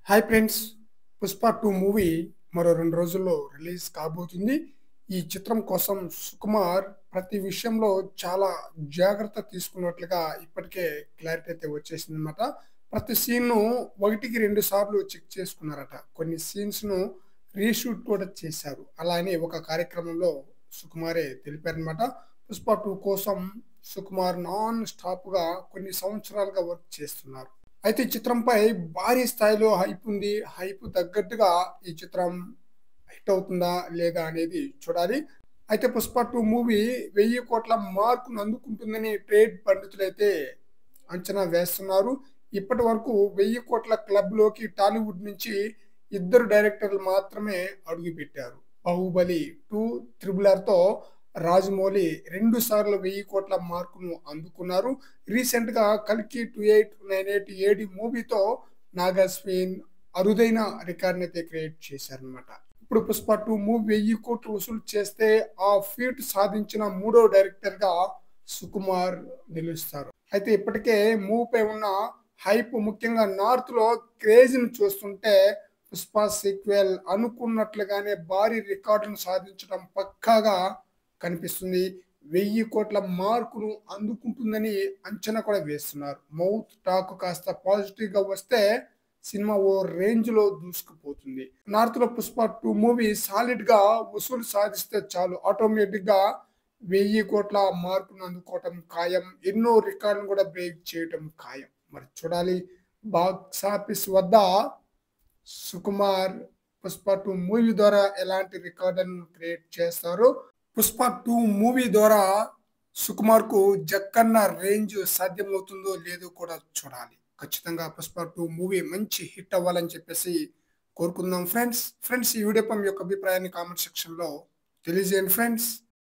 Hi friends! 'Pushpa 2' movie మరో 2 రోజుల్లో release కాబోతుంది. ఈ చిత్రం కోసం సుకుమార్ ప్రతి విషయంలో చాలా జాగ్రత్త తీసుకున్నట్లుగా ఇప్పటికే క్లారిటీ అయితే వచ్చేసిందనమాట. ప్రతి సీన్‌ను 1కి 2 సార్లు చెక్ చేసుకున్నారట. కొన్ని సీన్స్‌ను రీషూట్ కూడా చేశారు. అలా అని ఒక కార్యక్రమంలో సుకుమారే తెలిపారనమాట. 'పుష్ప 2' కోసం సుకుమార్ నాన్ స్టాప్‌గా కొన్ని సంవత్సరాలుగా వర్క్ చేస్తున్నారు. అయితే ఈ చిత్రంపై భారీ స్థాయిలో హైప్ ఉంది. హైప్ తగ్గట్టుగా ఈ చిత్రం హిట్ అవుతుందా? లేదా? అనేది చూడాలి. అయితే 'పుష్ప 2' మూవీ 1000,00,00,000 మార్కును అందుకుంటుందని ట్రేడ్ పండితులైతే అంచనా వేస్తున్నారు. ఇప్పటి వరకు 1000,00,00,000 క్లబ్‌లోకి టాలీవుడ్ నుంచి ఇద్దరు డైరెక్టర్లు మాత్రమే అడుగుపెట్టారు. 'బాహుబలి 2', 'త్రిబుల్ ఆర్'తో రాజమౌళి 2 సార్లు 1000,00,00,000 మార్కును అందుకున్నారు. రీసెంట్‌గా 'కల్కి 2898 ఏడి' మూవీతో నాగ్ అశ్విన్ అరుదైన రికార్డ్‌నైతే క్రియేట్ చేశారన్నమాట. ఇప్పుడు 'పుష్ప 2' మూవీ 1000,00,00,000 వసూలు చేస్తే ఆ ఫీట్ సాధించిన మూడో డైరెక్టర్‌గా సుకుమార్ నిలుస్తారు. అయితే ఇప్పటికే మూవీపై ఉన్న హైప్ ముఖ్యంగా నార్త్‌లో క్రేజ్‌ని చూస్తుంటే 'పుష్ప' సీక్వెల్ అనుకున్నట్లుగానే భారీ రికార్డును సాధించడం పక్కాగా కనిపిస్తుంది. 1000,00,00,000 మార్కును అందుకుంటుందని అంచనా కూడా వేస్తున్నారు. మౌత్ టాక్ కాస్త పాజిటివ్‌గా వస్తే సినిమా ఓ రేంజ్‌లో దూసుకుపోతుంది. నార్త్‌లో 'పుష్ప 2' మూవీ సాలిడ్‌గా వసూలు సాధిస్తే చాలు ఆటోమేటిక్‌గా 1000,00,00,000 మార్కును అందుకోవటం ఖాయం. ఎన్నో రికార్డులను కూడా బ్రేక్ చేయటం ఖాయం. మరి చూడాలి బాక్సాఫీస్ వద్ద సుకుమార్ 'పుష్ప 2' మూవీ ద్వారా ఎలాంటి రికార్డులను క్రియేట్ చేస్తారో. 'పుష్ప 2' మూవీ ద్వారా సుకుమార్‌కు 'జక్కన్న' రేంజ్ సాధ్యమవుతుందో లేదో కూడా చూడాలి. ఖచ్చితంగా 'పుష్ప 2' మూవీ మంచి హిట్ అవ్వాలని చెప్పేసి కోరుకుందాం ఫ్రెండ్స్. ఈ వీడియోపై మీ యొక్క అభిప్రాయాన్ని కామెంట్ సెక్షన్‌లో తెలియజేయండి ఫ్రెండ్స్.